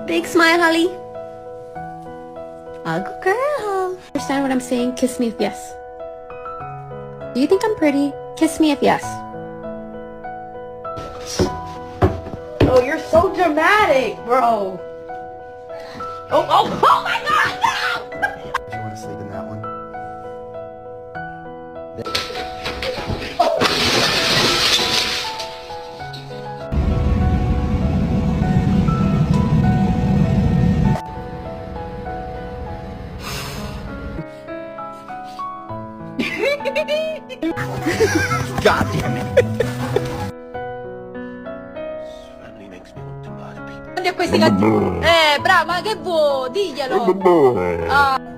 Big smile, Holly. A good girl. Understand what I'm saying? Kiss me if yes. Do you think I'm pretty? Kiss me if yes. Oh, you're so dramatic, bro. Oh my God, no! Do you want to sleep in that one? God damn it. Family makes me look too lot of people. Questi cattivi. Bravo, ma che vuoi? Diglielo. Ah.